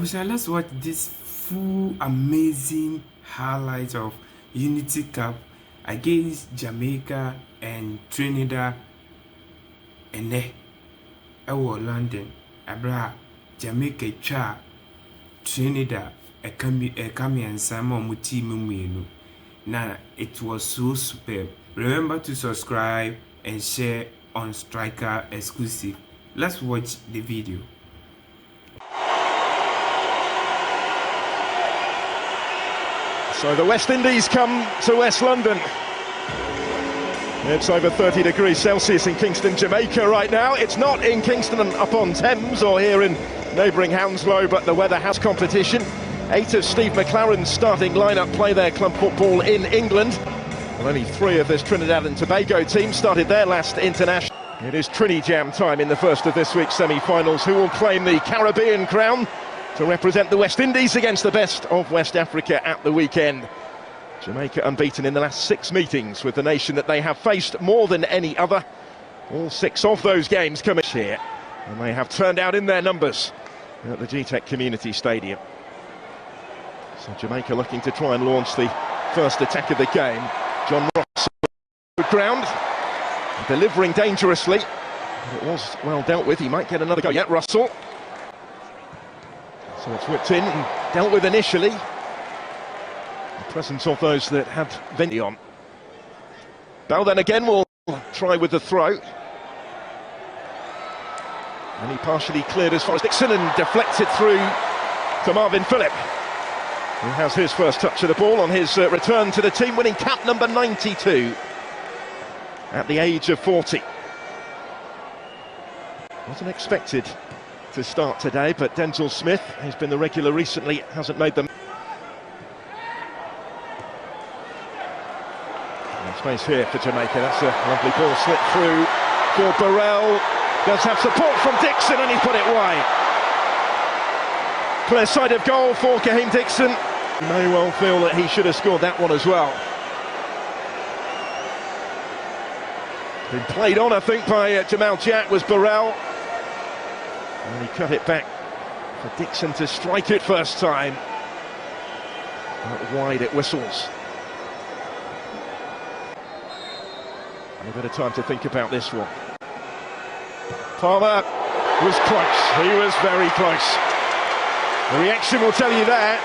So let's watch this full amazing highlights of Unity Cup against Jamaica and Trinidad ene ɛwɔ London. Abra Jamaica twa Trinidad ɛka mmiɛnsa ma ɔmo team mmienu. Now it was so superb. Remember to subscribe and share on Striker exclusive. Let's watch the video. So the West Indies come to West London. It's over 30 degrees Celsius in Kingston, Jamaica right now. It's not in Kingston upon Thames or here in neighbouring Hounslow, but the weather has competition. 8 of Steve McLaren's starting lineup play their club football in England. And only 3 of this Trinidad and Tobago team started their last international. It is Trinijam time in the first of this week's semi-finals. Who will claim the Caribbean crown to represent the West Indies against the best of West Africa at the weekend? Jamaica unbeaten in the last 6 meetings with the nation that they have faced more than any other. All 6 of those games coming here, and they have turned out in their numbers at the GTEC Community Stadium. So Jamaica looking to try and launch the first attack of the game. John Ross ground, delivering dangerously. But it was well dealt with. He might get another go yet, Russell. So it's whipped in and dealt with initially. The presence of those that had Vinny on. Bell then again will try with the throw. And he partially cleared as far as Dixon and deflected through to Marvin Phillip, who has his first touch of the ball on his return to the team, winning cap number 92 at the age of 40. Wasn't expected to start today, but Denzel Smith, who's been the regular recently, hasn't made them. Space here for Jamaica. That's a lovely ball slip through for Burrell. Does have support from Dixon, and he put it wide. Clear side of goal for Kaheem Dixon. You may well feel that he should have scored that one as well. Been played on, I think, by Jamal Jack was Burrell. And he cut it back for Dixon to strike it first time. Out wide it whistles. And a bit of time to think about this one. Palmer was close. He was very close. The reaction will tell you that.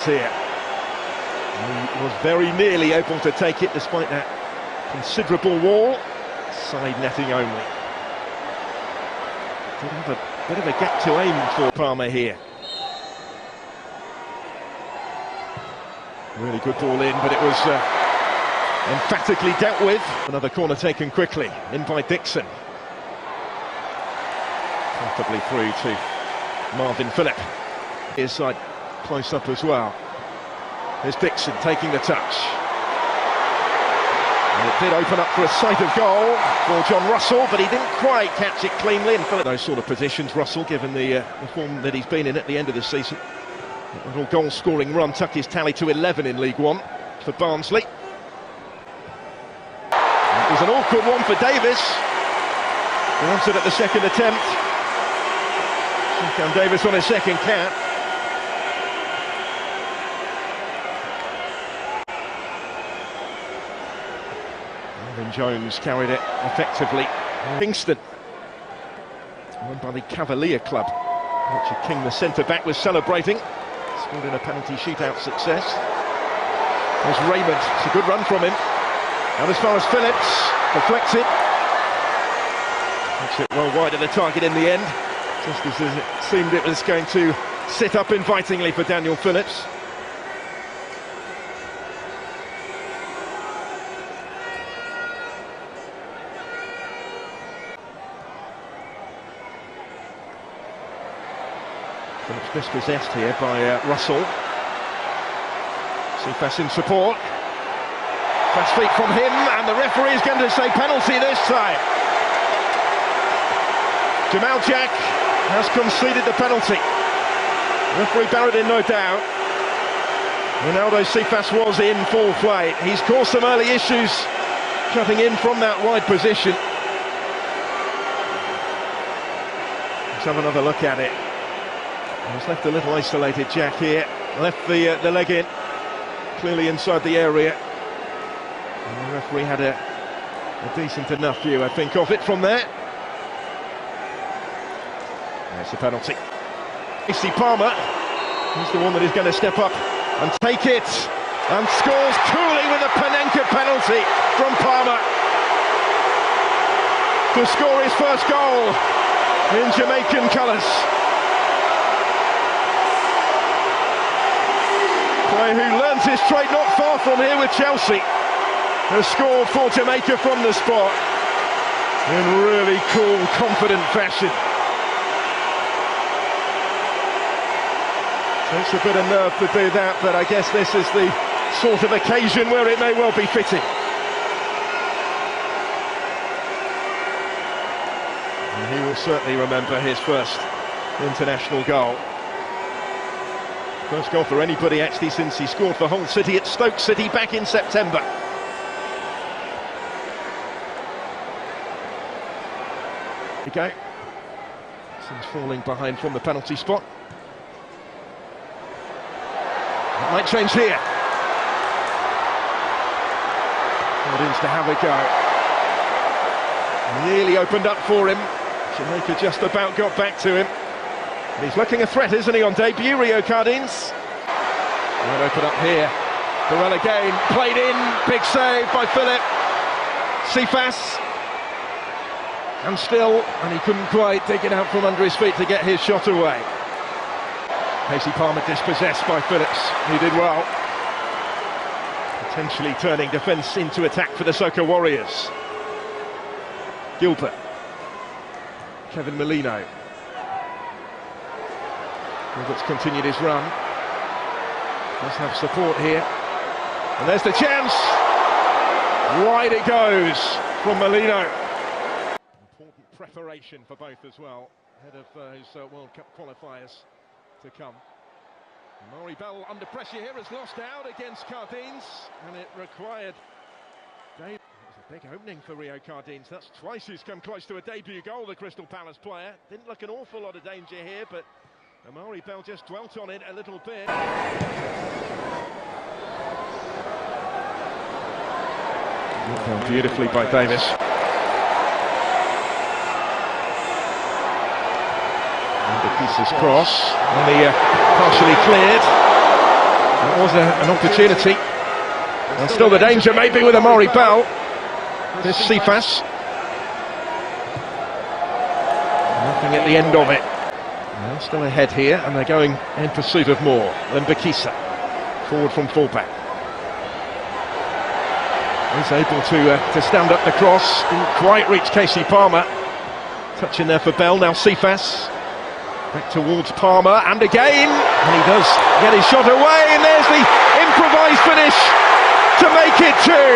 Here. He was very nearly able to take it despite that considerable wall. Side netting only. Did have a bit of a gap to aim for Palmer here. Really good ball in, but it was emphatically dealt with. Another corner taken quickly, in by Dixon. Comfortably through to Marvin Phillip. His side close up as well. There's Dixon taking the touch. And it did open up for a sight of goal for John Russell, but he didn't quite catch it cleanly. And Phillip, those sort of positions, Russell, given the form that he's been in at the end of the season. A little goal-scoring run tucked his tally to 11 in League One for Barnsley. It was an awkward one for Davis. He answered at the second attempt. Cam Davis on his second cap. Marvin Jones carried it effectively. Kingston, run by the Cavalier club. Richard King, the centre-back, was celebrating. Scored in a penalty shootout success. There's Raymond. It's a good run from him. And as far as Phillips, deflected. Takes it well wide of the target in the end, just as it seemed it was going to sit up invitingly for Daniel Phillips. Phillips dispossessed here by Russell. Cephas in support. Fast feet from him, and the referee is going to say penalty this time. Jamal Jack has conceded the penalty. Referee Barrett in no doubt. Ronaldo Cephas was in full play. He's caused some early issues cutting in from that wide position. Let's have another look at it. He's left a little isolated Jack here. Left the leg in, clearly inside the area. And the referee had a decent enough view, I think, of it from there. There's the penalty. JC Palmer, he's the one that is going to step up and take it, and scores coolly with a Panenka penalty from Palmer to score his first goal in Jamaican colours. Player who learns his trade not far from here with Chelsea has scored for Jamaica from the spot in really cool, confident fashion. Takes a bit of nerve to do that, but I guess this is the sort of occasion where it may well be fitting. And he will certainly remember his first international goal. First goal for anybody actually since he scored for Hull City at Stoke City back in September. There we go. Since falling behind from the penalty spot. It might change here. Gardens to have a go. Nearly opened up for him. Jamaica just about got back to him. And he's looking a threat, isn't he, on debut, Rio Cardines? Might open up here. Burrell again, played in, big save by Philip. Cephas. And he couldn't quite take it out from under his feet to get his shot away. JC Palmer dispossessed by Phillips, who did well. Potentially turning defence into attack for the Soca Warriors. Gilbert. Kevin Molino. Gilbert's continued his run. Does have support here. And there's the chance! Wide it goes from Molino. Important preparation for both as well, ahead of his World Cup qualifiers to come. Amari Bell under pressure here has lost out against Cardines, and it required Dave. It was a big opening for Rio Cardines. That's twice he's come close to a debut goal, the Crystal Palace player. Didn't look an awful lot of danger here, but Amari Bell just dwelt on it a little bit. Done beautifully by Davis. Pieces cross, only partially cleared. That was an opportunity. And still the danger maybe with Amari Bell. This Cephas. Nothing at the end of it. Well, still ahead here, and they're going in pursuit of more. Lembakisa, forward from fullback. He's able to stand up the cross. Didn't quite reach JC Palmer. Touch in there for Bell, now Cephas. Back towards Palmer, and again, and he does get his shot away, and there's the improvised finish to make it two.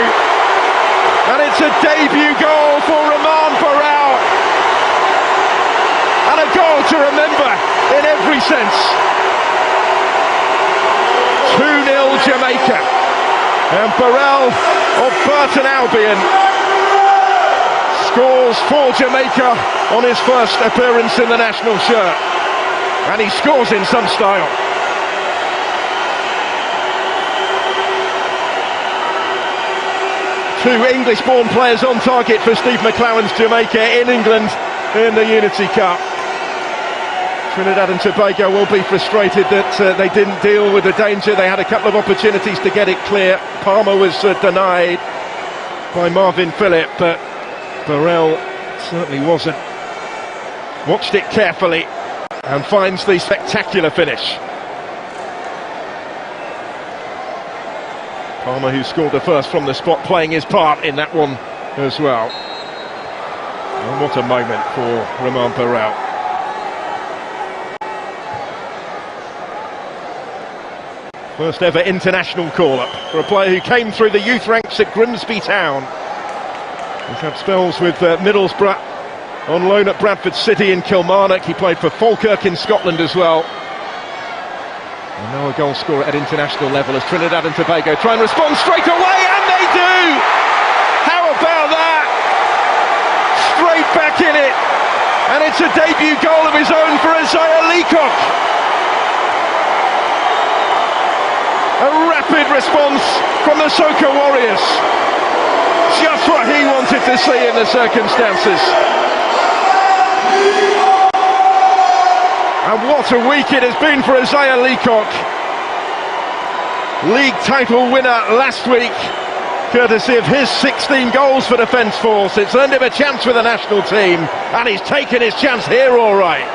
And it's a debut goal for Romain Burrell. And a goal to remember in every sense. 2-0 Jamaica. And Burrell of Burton Albion scores for Jamaica on his first appearance in the national shirt. And he scores in some style. Two English-born players on target for Steve McClaren's Jamaica in England in the Unity Cup. Trinidad and Tobago will be frustrated that they didn't deal with the danger. They had a couple of opportunities to get it clear. Palmer was denied by Marvin Phillip, but Burrell certainly wasn't. Watched it carefully and finds the spectacular finish. Palmer, who scored the first from the spot, playing his part in that one as well. And what a moment for Romain Burrell. First ever international call-up for a player who came through the youth ranks at Grimsby Town. He's had spells with Middlesbrough, on loan at Bradford City in Kilmarnock. He played for Falkirk in Scotland as well. And now a goal scorer at international level as Trinidad and Tobago try and respond straight away, and they do! How about that? Straight back in it And it's a debut goal of his own for Isaiah Leacock. A rapid response from the Soca Warriors. Just what he wanted to see in the circumstances. And what a week it has been for Isaiah Leacock. League title winner last week, courtesy of his 16 goals for Defence Force. It's earned him a chance with the national team, and he's taken his chance here all right.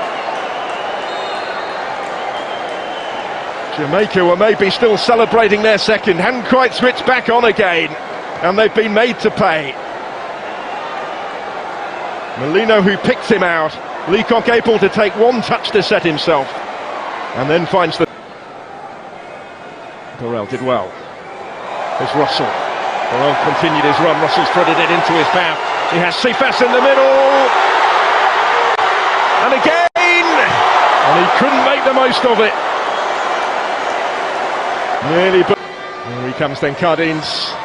Jamaica were maybe still celebrating their second, hadn't quite switched back on again, and they've been made to pay. Molino, who picked him out, Leacock able to take one touch to set himself, and then finds the... Burrell did well. There's Russell. Burrell continued his run, Russell's threaded it into his path. He has Cephas in the middle, and again, and he couldn't make the most of it. Nearly, but here he comes then, Cardines.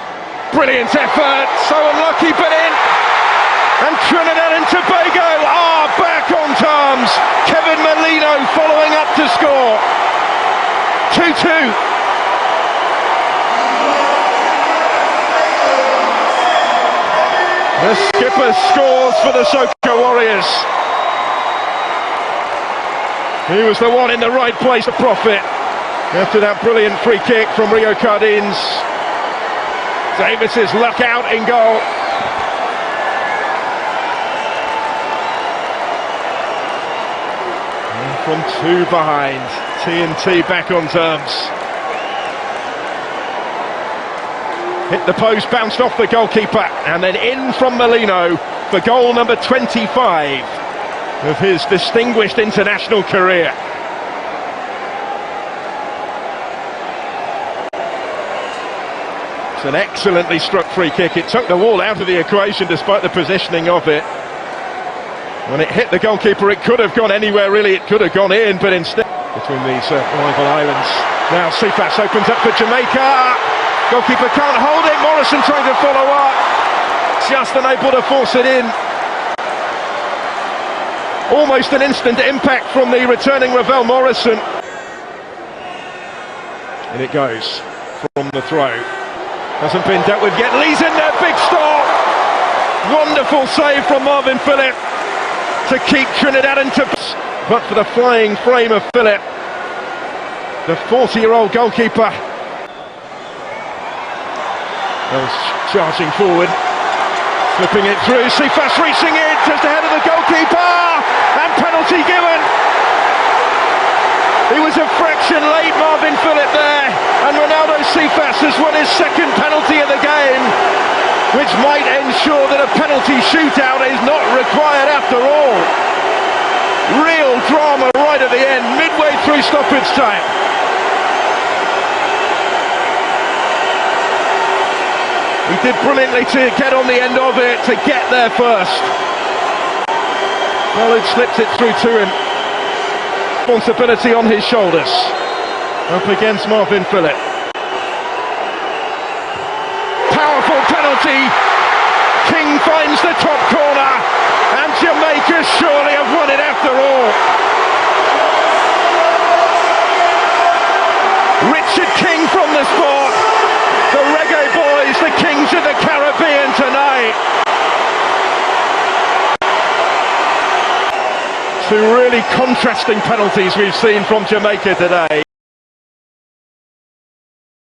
Brilliant effort, so unlucky, but in. And Trinidad and Tobago are back on terms. Kevin Molino following up to score. 2-2. The skipper scores for the Soca Warriors. He was the one in the right place to profit after that brilliant free kick from Rio Cardines. Davis's luck out in goal. And from two behind, TNT back on terms. Hit the post, bounced off the goalkeeper, and then in from Molino for goal number 25 of his distinguished international career. It's an excellently struck free kick. It took the wall out of the equation despite the positioning of it. When it hit the goalkeeper, it could have gone anywhere really, it could have gone in, but instead between these rival islands. Now Cephas opens up for Jamaica. Goalkeeper can't hold it, Morrison trying to follow up, just unable to force it in. Almost an instant impact from the returning Ravel Morrison. And it goes from the throw. Hasn't been dealt with yet, Lee's in there, big stop! Wonderful save from Marvin Phillip to keep Trinidad in tips. But for the flying frame of Phillip, the 40-year-old goalkeeper. Charging forward, flipping it through, Cephas reaching it just ahead of the goalkeeper, and penalty given. He was a fraction late, Marvin Phillip there, and Ronaldo Cephas has won his second penalty of the game, which might ensure that a penalty shootout is not required after all. Real drama right at the end, midway through stoppage time. He did brilliantly to get on the end of it, to get there first. Ballard slipped it through to him. Responsibility on his shoulders. Up against Marvin Phillip. Powerful penalty. King finds the top corner. And Jamaica surely have won it after all. Richard King from the spot. The Reggae Boys, the Kings of the Caribbean tonight. Two really contrasting penalties we've seen from Jamaica today.